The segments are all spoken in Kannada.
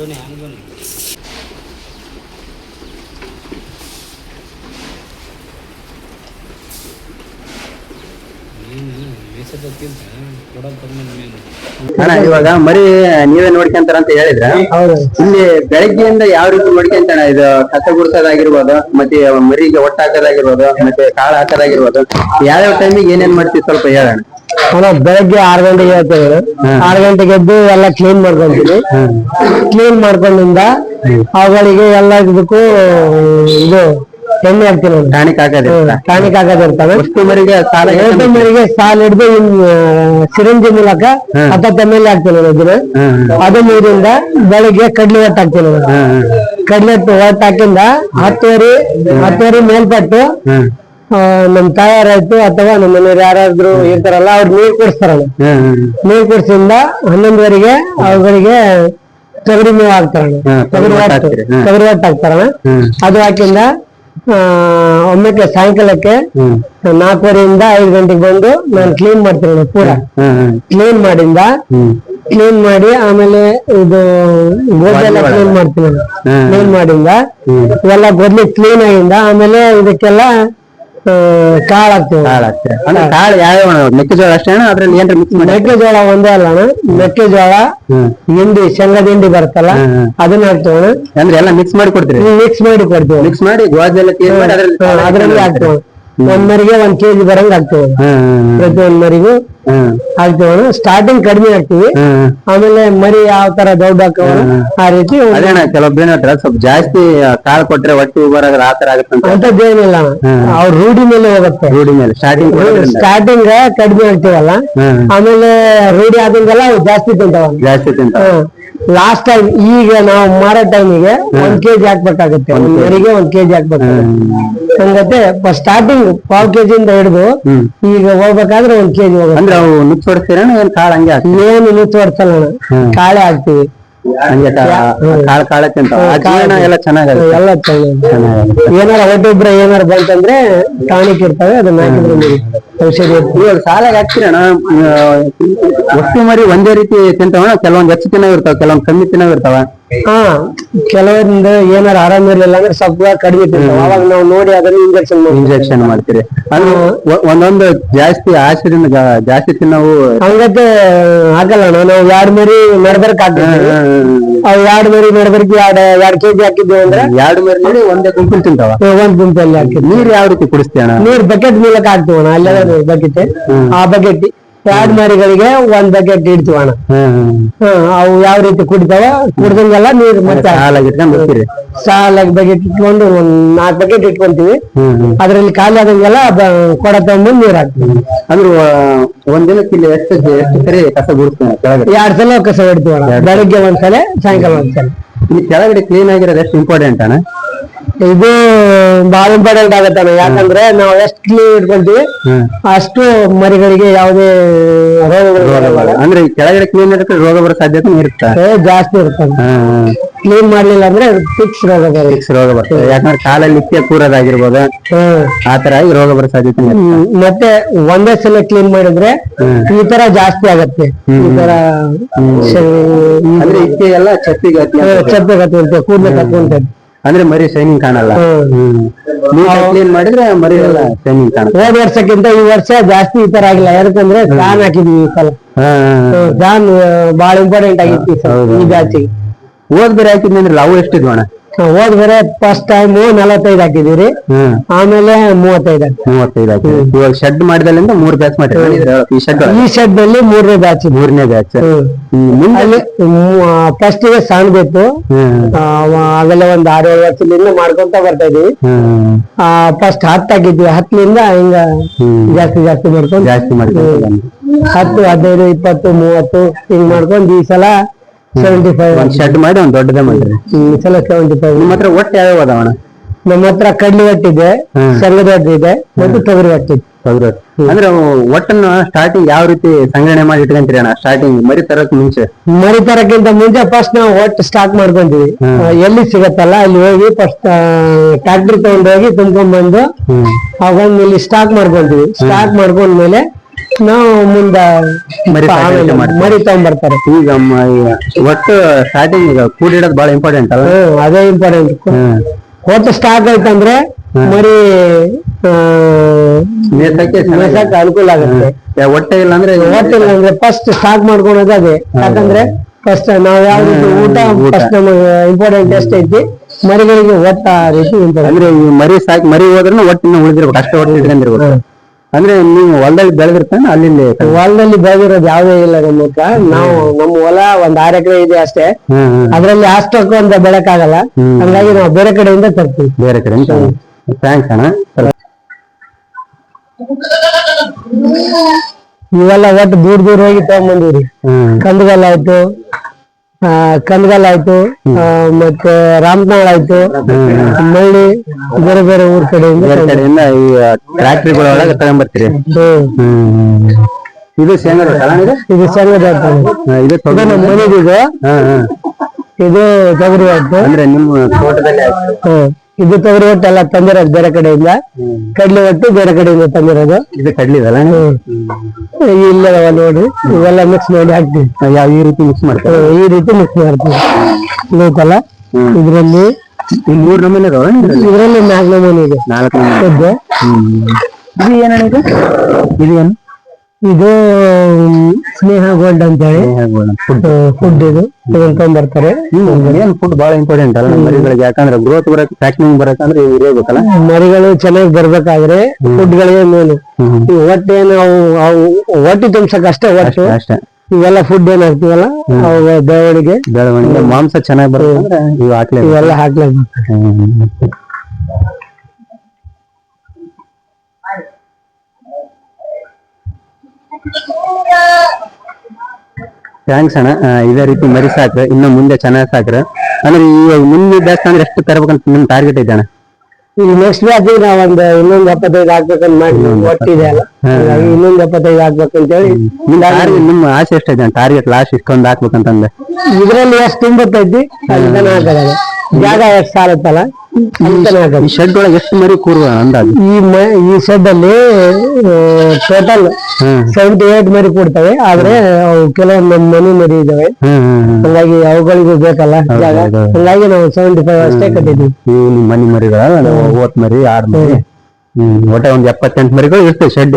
ಅಣ್ಣ ಇವಾಗ ಮರಿ ನೀವೇ ನೋಡ್ಕೊಂತಾರ ಅಂತ ಹೇಳಿದ್ರ, ಇಲ್ಲಿ ಬೆಳಗ್ಗೆಯಿಂದ ಯಾವ ರೀತಿ ನೋಡ್ಕೊಂತಾನ? ಇದು ಕಸ ಗುಡ್ಸೋದಾಗಿರ್ಬೋದು, ಮತ್ತೆ ಮರಿಗೆ ಒಟ್ಟ ಹಾಕೋದಾಗಿರ್ಬೋದು, ಮತ್ತೆ ಕಾಳು ಹಾಕೋದಾಗಿರ್ಬೋದು, ಯಾವ್ಯಾವ ಟೈಮಿಗೆ ಏನೇನ್ ಮಾಡ್ತೀವಿ ಸ್ವಲ್ಪ ಹೇಳೋಣ. ಬೆಳಗ್ಗೆ 6 ಗಂಟೆಗೆ ಹೇಳ್ತೇವೆ. 6 ಗಂಟೆಗೆ ಎದ್ದು ಎಲ್ಲ ಕ್ಲೀನ್ ಮಾಡ್ಕೊಂತೀವಿ. ಕ್ಲೀನ್ ಮಾಡ್ಕೊಂಡಿಂದ ಅವುಗಳಿಗೆ ಎಲ್ಲ ಇದಕ್ಕೂ ಇದು ಎಣ್ಣೆ ಹಾಕ್ತೀವಿ. ಟಾನಿಕ್ ಹಾಕೋದಿರ್ತವೆ. ಎಷ್ಟು ಮರಿಗೆ ಸಾಲ ಹಿಡಿದು ಸಿರಿಂಜಿ ಮೂಲಕ 10 ml ಹಾಕ್ತೀವಿ ಅದನ್ನ. ಅದು ನೀರಿಂದ ಬೆಳಿಗ್ಗೆ ಕಡ್ಲಿ ಹೊಟ್ಟು ಹಾಕ್ತೀವಿ. ಕಡ್ಲಿ ಹೊಟ್ಟು ಹಾಕಿಂದ 10:30 ಮೇಲ್ಪಟ್ಟು ನಮ್ ತಾಯಾರಾಯ್ತು ಅಥವಾ ನಮ್ಮ ಮನೆಯವ್ರು ಯಾರಾದ್ರು ಇರ್ತಾರಲ್ಲ ಅವ್ರು ನೀರ್ ಕುಡಿಸ್ತಾರಲ್ಲ. ನೀರ್ ಕುಡಿಸಿಂದ 11:30ಗೆ ಅವುಗಳಿಗೆ ತೊಗರಿ ಮೇವು ಹಾಕ್ತಾರಣ. ತೊಗರಿ ಹೊಟ್ಟು ಹಾಕ್ತಾರಣ. ಅದು ಹಾಕಿಂದ ಒಮ್ಮೆ ಸಾಯಂಕಾಲಕ್ಕೆ 4:30ಯಿಂದ 5 ಗಂಟೆಗೆ ಬಂದು ನಾನು ಕ್ಲೀನ್ ಮಾಡ್ತೀನಿ. ಪೂರಾ ಕ್ಲೀನ್ ಮಾಡಿ ಆಮೇಲೆ ಇದು ಗೋದೆಲ್ಲ ಕ್ಲೀನ್ ಮಾಡ್ತೀನಿ. ಕ್ಲೀನ್ ಮಾಡಿಂದ ಇವೆಲ್ಲ ಗೊದ್ಲಿ ಕ್ಲೀನ್ ಆಗಿಂದ ಆಮೇಲೆ ಇದಕ್ಕೆಲ್ಲ ಕಾಳು ಹಾಕ್ತೀವಿ. ಕಾಳು ಯಾವ ಮೆಕ್ಕೆಜೋಳ ಅಷ್ಟೇ ಅದ್ರಲ್ಲಿ ಏನ್ರ ಮಿಕ್ಸ್ ಮಾಡಿ? ಮೆಕ್ಕೆಜೋಳ ಒಂದೇ ಅಲ್ಲ ಅಣ್ಣ, ಮೆಕ್ಕೆಜೋಳ ಹಿಂಡಿ ಶೇಂಗದ ಹಿಂಡಿ ಬರ್ತಲ್ಲ ಅದನ್ನ ಹಾಕ್ತೀವಿ. ಅಂದ್ರೆ ಎಲ್ಲ ಮಿಕ್ಸ್ ಮಾಡಿ ಕೊಡ್ತೀವಿ. ಮಿಕ್ಸ್ ಮಾಡಿ ಗೋದೆಲ್ಲ ಕ್ಲೀನ್ ಮಾಡಿ ಅದ್ರಲ್ಲಿ ಹಾಕ್ತೀವಿ. ಒಂದ್ ಮರಿಗೆ 1 kg ಬರಂಗ್ ಹಾಕ್ತೀವಿ. ಪ್ರತಿಯೊಂದ್ ಮರಿಗೂ ಹಾಕ್ತೀವಿ. ಸ್ಟಾರ್ಟಿಂಗ್ ಕಡಿಮೆ ಹಾಕ್ತಿವಿ, ಆಮೇಲೆ ಮರಿ ಯಾವ ತರ ದೊಡ್ಡ ಹಾಕವ ಆ ರೀತಿ. ಕೆಲವೊಬ್ಬ ಸ್ವಲ್ಪ ಜಾಸ್ತಿ ಕಾಳು ಕೊಟ್ರೆ ಹೊಟ್ಟೆ ಬರೋದ್ರ ಆತರ ಆಗುತ್ತೆ ಅಂತದ್ದೇನಿಲ್ಲ. ಅವ್ರ ರೂಢಿ ಮೇಲೆ ಹೋಗುತ್ತೆ. ರೂಢಿ ಮೇಲೆ ಸ್ಟಾರ್ಟಿಂಗ್ ಕಡಿಮೆ ಹಾಕ್ತಿವಲ್ಲ, ಆಮೇಲೆ ರೂಢಿ ಆದಂಗೆಲ್ಲ ಜಾಸ್ತಿ ತಿಂತಾವ. ಲಾಸ್ಟ್ ಟೈಮ್ ಈಗ ನಾವು ಮಾರೋ ಟೈಮಿಗೆ 1 kg ಹಾಕ್ಬೇಕಾಗುತ್ತೆ. ಒಂದ್ ಮರಿಗೆ 1 kg ಹಾಕ್ಬೇಕಾಗುತ್ತೆ. ಹಂಗತ್ತೆ ಸ್ಟಾರ್ಟಿಂಗ್ 1/4 kg ಇಂದ ಹಿಡಿದು ಈಗ ಹೋಗ್ಬೇಕಾದ್ರೆ 1 kg ಹೋಗುತ್ತೆ. ಅಂದ್ರೆ ಅವು ನುಚ್ಚು ಹೊಡ್ತೀರ ಕಾಳು ಹಂಗೆ? ಏನು ನುಚ್ಚು ಹೊಡ್ಸಲ್ಲ, ಕಾಳೆ ಹಾಕ್ತಿವಿ. ಕಾಳ ತಿಂತಾವ ಎಲ್ಲ ಚೆನ್ನಾಗಲ್ಲ. ಎಲ್ಲ ಏನಾರ ಒಟ್ಟೊಬ್ರ ಏನಾರ ಬಂತಂದ್ರೆ ಟಾನಿಕ್ ಇರ್ತವೆ, ಅದನ್ನ ಹಾಕಿದ್ರೆ ಔಷಧಿ. ಇವಾಗ ಸಾಲಾಗಿ ಹಾಕ್ತೀರಣ್ಣ, ಒಟ್ಟು ಮರಿ ಒಂದೇ ರೀತಿ ತಿಂತಾವ? ಕೆಲವೊಂದ್ ಹೆಚ್ಚು ತಿನ್ನವ್ ಇರ್ತಾವ, ಕೆಲವೊಂದ್ ಕಮ್ಮಿ ತಿನ್ನವ್ ಇರ್ತಾವ. ಕೆಲವೊಂದು ಏನಾರ ಆರಾಮಿರ್ಲಿಲ್ಲ ಅಂದ್ರೆ ಸ್ವಲ್ಪ ಕಡಿಮೆ ತಿಂತಾವ. ಅವಾಗ ನಾವು ನೋಡಿ ಅದನ್ನ ಇಂಜೆಕ್ಷನ್ ಮಾಡ್ತೀರಿ. ಒಂದೊಂದು ಜಾಸ್ತಿ ಆಶದಿಂದ ಜಾಸ್ತಿ ತಿನ್ನವು ಹಂಗತ್ತೆ ಹಾಕಲ್ಲ. ನಾವು 2 ಮರಿ ನಡ್ಬರ್ಕ್ ಹಾಕ್ತೀವಿ. ಅವ್ 2 ಮರಿ ನಡ್ಬರ್ಕ್ 2 kg ಹಾಕಿದ್ವಿ ಅಂದ್ರೆ 2 ಮರಿ ನೋಡಿ ಒಂದೇ ಗುಂಪಲ್ಲಿ ತಿಂತಾವ. ಒಂದ್ ಗುಂಪಲ್ಲಿ ಹಾಕಿದ್ವಿ. ನೀರ್ ಯಾವ ರೀತಿ ಕುಡಿಸ್ತೀಯಣ? ನೀರ್ ಬಕೆಟ್ ಮೂಲಕ ಹಾಕ್ತೀವಣ. ಅಲ್ಲೆಲ್ಲ ಬಕೆಟ್, ಆ ಬಕೆಟ್ 2 ಮರಿಗಳಿಗೆ 1 ಬಕೆಟ್ ಇಡ್ತೀವಣ. ಅವು ಯಾವ ರೀತಿ ಕುಡಿತಾವ, ಕುಡ್ದಂಗೆಲ್ಲ ನೀರ್ ಮತ್ತೆ ಸಾಲಾಗಿ ಬಕೆಟ್ ಇಟ್ಕೊಂಡು 1 4 ಬಕೆಟ್ ಇಟ್ಕೊಂತೀವಿ. ಅದ್ರಲ್ಲಿ ಖಾಲಿ ಆದಂಗೆಲ್ಲ ಕೊಡ ತಗೊಂಡು ನೀರ್ ಹಾಕ್ತೀವಿ. ಅಂದ್ರೆ ಒಂದಿನಕ್ಕೆ ಇಲ್ಲಿ ಎಷ್ಟು ಸರಿ ಕಸ ಗುಡಿಸ್ತೀವಿ? 2 ಸಲ ಕಸ ಹೊಡ್ತೀವಣ. ಬೆಳಗ್ಗೆ 1 ಸಲ, ಸಾಯಂಕಾಲ 1 ಸಲ. ಈ ಕೆಳಗಡೆ ಕ್ಲೀನ್ ಆಗಿರೋದು ಎಷ್ಟು ಇಂಪಾರ್ಟೆಂಟ್ ಅಣ್ಣ? ಇದು ಬಹಳ ಇಂಪಾರ್ಟೆಂಟ್ ಆಗತ್ತಣ್ಣ. ಯಾಕಂದ್ರೆ ನಾವು ಎಷ್ಟು ಕ್ಲೀನ್ ಇಟ್ಕೊಂತೀವಿ ಅಷ್ಟು ಮರಿಗಳಿಗೆ ಯಾವುದೇ ರೋಗಗಳು. ಅಂದ್ರೆ ಕೆಳಗಡೆ ಕ್ಲೀನ್ ಇರುತ್ತೆ, ರೋಗ ಬರೋ ಸಾಧ್ಯತೆ ಇರುತ್ತೆ, ಜಾಸ್ತಿ ಇರ್ತದೆ. ಕ್ಲೀನ್ ಮಾಡ್ಲಿಲ್ಲ ಅಂದ್ರೆ ಫಿಕ್ಸ್ ರೋಗ ಬರ್ತದೆ. ಯಾಕಂದ್ರೆ ಕಾಲಲ್ಲಿ ಇಕ್ಕೆ ಕೂರೋದಾಗಿರ್ಬೋದು, ಆತರ ಆಗಿ ರೋಗ ಬರೋ ಸಾಧ್ಯತೆ. ಮತ್ತೆ ಒಂದೇ ಸಲ ಕ್ಲೀನ್ ಮಾಡಿದ್ರೆ ಈ ತರ ಜಾಸ್ತಿ ಆಗತ್ತೆ. ಈ ತರ ಅಂದ್ರೆ ಇಕ್ಕೆ ಎಲ್ಲ ಚಪ್ಪಿಗೆ ಅಂತ ಕೂದಲು ಕತ್ಕೊಂತ. ಅಂದ್ರೆ ಮರಿ ಶೈನಿಂಗ್ ಕಾಣಲ್ಲ. ಕ್ಲೀನ್ ಮಾಡಿದ್ರೆ ಮರಿ ಎಲ್ಲ ಶೈನಿಂಗ್ ಕಾಣುತ್ತೆ. ಹೋದ ವರ್ಷಕ್ಕಿಂತ ಈ ವರ್ಷ ಜಾಸ್ತಿ ಈ ತರ ಆಗಿಲ್ಲ. ಯಾಕಂದ್ರೆ ಫ್ಯಾನ್ ಹಾಕಿದ್ವಿ ಈ ಸಲ. ಫ್ಯಾನ್ ಬಹಳ ಇಂಪಾರ್ಟೆಂಟ್ ಆಗಿತ್ತು ಈ ಬ್ಯಾಚಿಗೆ. ಹೋದ್ ಬೇರೆ ಹಾಕಿದ್ವಿ ಅಂದ್ರೆ ಅವು ಎಷ್ಟಿದ್ವು ಅಣ್ಣ? ಹೋದ್ ಬೇರೆ ಫಸ್ಟ್ ಟೈಮ್ 45 ಹಾಕಿದಿರಿ, ಆಮೇಲೆ 35 ಹಾಕಿದ್ವಿ. ಇವಾಗ ಶೆಡ್ ಮಾಡಿದಲ್ಲಿಂದ 3 ಬ್ಯಾಚ್ ಮಾಡಿದ್ವಿ. ಈ ಶೆಡ್ ನಲ್ಲಿ 3ನೇ ಬ್ಯಾಚ್. ಫಸ್ಟ್ ಗೆ ಸಾಣ್ಬೇಕು. ಆಗಲೇ ಒಂದ್ 6-7 ವರ್ಷದಿಂದ ಮಾಡ್ಕೊಂತ ಬರ್ತಾ ಇದೀವಿ. ಫಸ್ಟ್ 10 ಹಾಕಿದ್ವಿ. 10ಲಿಂದ ಹಿಂಗ ಜಾಸ್ತಿ ಮಾಡ್ಕೊಂಡು 10, 15, 20, 30 ಹಿಂಗ್ ಮಾಡ್ಕೊಂಡು ಈ ಸಲ 75 ಶೆಡ್ ಮಾಡಿ ಒಂದ್ ದೊಡ್ಡದೇ ಮಾಡಿದ್ರಿ. ಈ ಸಲ 75. ನಿಮ್ಮ ಹತ್ರ ಒಟ್ಟು ಯಾವ್ಯಾವ ಅದಾವಣ? ನಮ್ಮ ಹತ್ರ ಕಡ್ಲಿ ಹೊಟ್ಟಿದೆ, ಶೇಂಗದ ಹೊಟ್ಟು ಇದೆ, ಮತ್ತು ತೊಗರಿ ಹೊಟ್ಟಿದೆ. ಅಂದ್ರೆ ಒಟ್ಟನ್ನು ಸ್ಟಾರ್ಟಿಂಗ್ ಯಾವ ರೀತಿ ಸಂಗ್ರಹಣೆ ಮಾಡಿ ಇಟ್ಕೊಂತೀರಿ ಅಣ್ಣ? ಸ್ಟಾರ್ಟಿಂಗ್ ಮರಿ ತರಕ್ ಮುಂಚೆ? ಮರಿ ತರಕ್ಕಿಂತ ಮುಂಚೆ ಫಸ್ಟ್ ನಾವು ಒಟ್ಟು ಸ್ಟಾಕ್ ಮಾಡ್ಕೊಂತೀವಿ. ಎಲ್ಲಿ ಸಿಗತ್ತಲ್ಲ ಅಲ್ಲಿ ಹೋಗಿ ಫಸ್ಟ್ ಟ್ರಾಕ್ಟರ್ ತಗೊಂಡು ಹೋಗಿ ತುಂಬ್ಕೊಂಡ್ ಬಂದು ಅವಾಗ ಇಲ್ಲಿ ಸ್ಟಾಕ್ ಮಾಡ್ಕೊಂತೀವಿ. ಸ್ಟಾಕ್ ಮಾಡ್ಕೊಂಡ್ಮೇಲೆ ನಾವು ಮುಂದ ಮರಿ ಸಾಕಾಣಿಕೆ ಆಮೇಲೆ ಮಾಡ್ತೀವಿ. ಮರಿ ತಗೊಂಡ್ಬರ್ತಾರೆ. ಈಗ ಒಟ್ಟು ಸ್ಟಾರ್ಟಿಂಗ್ ಈಗ ಕೂಡಿಡೋದು ಬಹಳ ಇಂಪಾರ್ಟೆಂಟ್ ಅಲ್ಲ. ಅದೇ ಇಂಪಾರ್ಟೆಂಟ್. ಒಟ್ಟು ಸ್ಟಾಕ್ ಐತಂದ್ರೆ ಮರಿ ಮೇಸಕ್ಕೆ ಮೇಸಕ್ಕೆ ಅನುಕೂಲ ಆಗುತ್ತೆ. ಹೊಟ್ಟೆ ಇಲ್ಲ ಅಂದ್ರೆ ಹೋಟೆಲ್ ಅಂದ್ರೆ ಫಸ್ಟ್ ಸ್ಟಾಕ್ ಮಾಡ್ಕೊಳೋದು ಅದೇ. ಯಾಕಂದ್ರೆ ಫಸ್ಟ್ ನಾವ್ ಯಾವ್ದು ಊಟ ಫಸ್ಟ್ ನಮಗೆ ಇಂಪಾರ್ಟೆಂಟ್ ಎಷ್ಟೈತಿ ಮರಿಗಳಿಗೆ ಒಟ್ಟ ಆ ರೀತಿ ಇಂಪಾರ್ಟೆಂಟ್. ಅಂದ್ರೆ ಈ ಮರಿ ಸಾಕಿ ಮರಿ ಹೋದ್ರೂ ಒಟ್ಟಿನ ಉಳಿದಿರ್ಬೇಕು, ಅಷ್ಟೇ ಒಟ್ಟು ಇಟ್ಕೊಂಡಿರ್ಬೇಕು. ಅಂದ್ರೆ ನೀವು ಹೊಲದಲ್ಲಿ ಬೆಳೆದಿರ್ತಾನೆ ಅಲ್ಲಿ ಹೊಲದಲ್ಲಿ ಬೆಳೆದಿರೋದು ಯಾವ್ದೇ ಇಲ್ಲ ನಮ್ಮ ಹತ್ರ. ನಾವು ನಮ್ಮ ಹೊಲ ಒಂದ್ 6 ಎಕರೆ ಇದೆ ಅಷ್ಟೇ. ಅದ್ರಲ್ಲಿ ಅಷ್ಟಕ್ಕೂ ಅಂತ ಬೆಳಕಾಗಲ್ಲ, ಹಂಗಾಗಿ ನಾವು ಬೇರೆ ಕಡೆಯಿಂದ ತರ್ತೀವಿ. ಬೇರೆ ಕಡೆ. ಥ್ಯಾಂಕ್ಸ್ ಅಣ್ಣ. ಇವೆಲ್ಲ ಒಟ್ಟು ದೂರ ದೂರ ಹೋಗಿ ತಗೊಂಡ್ಬಂದಿವ್ರಿ. ಕಂದಗಲ್ ಆಯ್ತು, ಮತ್ತೆ ರಾಮನಾಳ್ ಆಯ್ತು, ಮಳ್ಳಿ, ಬೇರೆ ಬೇರೆ ಊರ್ ಕಡೆಯಿಂದ ಈ ಟ್ರ್ಯಾಕ್ಟರ್ಗಳ ಒಳಗೆ ತಗೊಂಡ್ಬರ್ತೀರಿ. ಇದು ಶೇಂಗಾ ಇದು ಶೇಂಗದ ಇದು ನಮ್ಮ ಮನೆದಿದು. ಇದು ತೊಗರಿ ಹೊಟ್ಟು. ಅಂದ್ರೆ ನಿಮ್ಮ ತೋಟದಲ್ಲಿ ಇದು ತೊಗರಿ ಹೊಟ್ಟು ಎಲ್ಲ ತಂದಿರೋದು ಬೇರೆ ಕಡೆಯಿಂದ. ಕಡ್ಲೆ ಹೊಟ್ಟು ಬೇರೆ ಕಡೆಯಿಂದ ತಂದಿರೋದು. ಇದು ಕಡ್ಲಿದಲ್ಲ ಇಲ್ಲದವ ನೋಡಿ, ಇವೆಲ್ಲ ಮಿಕ್ಸ್ ಮಾಡಿ ಹಾಕ್ತಿವಿ. ಯಾವ ಈ ರೀತಿ ಮಿಕ್ಸ್ ಮಾಡ್ತಾರೆ? ಈ ರೀತಿ ಮಿಕ್ಸ್ ಮಾಡ್ತೀವಿ. ಇದೈತಲ್ಲ ಇದ್ರಲ್ಲಿ 3 ನಮೂನೆ ಇದಾವ. ಇದ್ರಲ್ಲಿ 4 ನಮೂನೆ ಇದೆ. 4 ನಮೂನೆ. ಇದು ಏನಣ್ಣ ಇದು? ಇದು ಏನು? ಇದು ಸ್ನೇಹ ಗೋಲ್ಡ್ ಅಂತ ಹೇಳಿ ಫುಡ್. ಇದು ತಗೊಂಡ್ಬರ್ತಾರೆ. ಏನ್ ಫುಡ್ ಬಹಳ ಇಂಪಾರ್ಟೆಂಟ್ ಅಲ್ಲ ಮರಿಗಳಿಗೆ, ಯಾಕಂದ್ರೆ ಗ್ರೋತ್ ಬರಕ್ ಪ್ಯಾಕಿಂಗ್ ಬರಕಂದ್ರೆ ಇರಬೇಕಲ್ಲ. ಮರಿಗಳು ಚೆನ್ನಾಗಿ ಬರ್ಬೇಕಾದ್ರೆ ಫುಡ್ಗಳೇ ಮೇನು. ಈ ಹೊಟ್ಟೆ ನಾವು ಹೊಟ್ಟೆ ತುಂಬಸಕ್ ಅಷ್ಟೇ ಹೊಟ್ಟು. ಇವೆಲ್ಲ ಫುಡ್ ಏನ್ ಹಾಕ್ತಿವಲ್ಲ ಅವು ಬೆಳವಣಿಗೆ ಮಾಂಸ ಚೆನ್ನಾಗಿ ಬರುತ್ತೆ. ಇವೆಲ್ಲ ಹಾಕ್ಲೇಬೇಕು. ಥ್ಯಾಂಕ್ಸ್ ಅಣ್ಣ. ಇದೇ ರೀತಿ ಮರಿ ಸಾಕ್ರೆ ಇನ್ನು ಮುಂದೆ ಚೆನ್ನಾಗಿ ಸಾಕ್ರೆ. ಅಂದ್ರೆ ಈಗ ಮುಂದೆ ಜಾಸ್ತಿ ಅಂದ್ರೆ ಎಷ್ಟು ತರಬೇಕಂತ ನಿಮ್ ಟಾರ್ಗೆಟ್ ಇದೆ ಅಣ್ಣ? ಈಗ ನೆಕ್ಸ್ಟ್ ಬ್ಯಾಚ್ ನಾವ್ ಇನ್ನೊಂದ್ 75 ಹಾಕ್ಬೇಕಂತ ಮಾಡಿ ಒಟ್ಟಿದೆ ಅಲ್ಲ, ಇನ್ನೊಂದ್ 75 ಹಾಕ್ಬೇಕಂತ ಹೇಳಿ. ನಿಮ್ಮ ಆಸೆ ಎಷ್ಟೈತೆ ಟಾರ್ಗೆಟ್ ಲಾಸ್ಟ್ ಇಷ್ಟೊಂದು ಹಾಕ್ಬೇಕಂತಂದ್ರೆ? ಇದ್ರಲ್ಲಿ ಎಷ್ಟು ತುಂಬತ್ತೈತಿ ಅದನ್ನ ಹಾಕದ ಜಾಗ ಎಷ್ಟು ಸಾಲತ್ತಲ್ಲ ಈ ಶೆಡ್ ಒಳಗೆ ಎಷ್ಟು ಮರಿ ಕೂರುವ ಅಂದಾಜು? ಈ ಶೆಡ್ ಅಲ್ಲಿ ಟೋಟಲ್ 78 ಮರಿ ಕೊಡ್ತವೆ. ಆದ್ರೆ ಅವು ಕೆಲವೊಂದು ಮನೆ ಮರಿ ಇದಾವೆ, ಹಂಗಾಗಿ ಅವುಗಳಿಗೂ ಬೇಕಲ್ಲ ಜಾಗ. ಹಂಗಾಗಿ ನಾವು 75 ಅಷ್ಟೇ ಕಟ್ಟಿದ್ವಿ. ನಿಮ್ಮ ಮನೆ ಮರಿಗಳ 50 ಮರಿ 6 ಮರಿ ಒಟ್ಟೆ ಒಂದು 78 ಮರಿಗಳು ಇರ್ತವೆ ಶೆಡ್.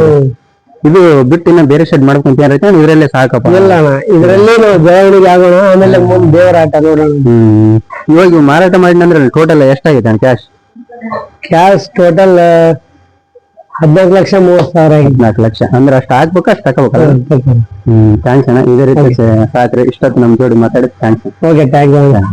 ಇದು ಬಿಟ್ಟು ಇನ್ನ ಬೇರೆ ಶೆಡ್ ಮಾಡ್ಕೊಂತ ಇದ್ರಲ್ಲೇ ಸಾಕಪ್ಪ? ಇಲ್ಲ ಇದ್ರಲ್ಲಿ ನಾವು ಬೆಳವಣಿಗೆ ಆಗೋಣ, ಆಮೇಲೆ ಮುಂದೆ ದೇವರ ಆಟ ನೋಡೋಣ. ಇವಾಗ ಮಾರಾಟ ಮಾಡಿದ್ರೆ ಟೋಟಲ್ ಎಷ್ಟಾಗಿದೆ ಕ್ಯಾಶ್? ಟೋಟಲ್ 14,30,000 ಆಗಿದೆ. 14 ಲಕ್ಷ ಅಂದ್ರೆ ಅಷ್ಟು ಹಾಕ್ಬೇಕು, ಅಷ್ಟು ತಗೋಬೇಕಲ್ಲ. ಥ್ಯಾಂಕ್ಸ್ ಅಣ್ಣ. ಇದೇ ರೀತಿ ಸಾಕ್ರಿ. ಇಷ್ಟೊತ್ತು ನಮ್ ಜೋಡಿ ಮಾತಾಡಿ ಥ್ಯಾಂಕ್ಸ್. Okay, thank you.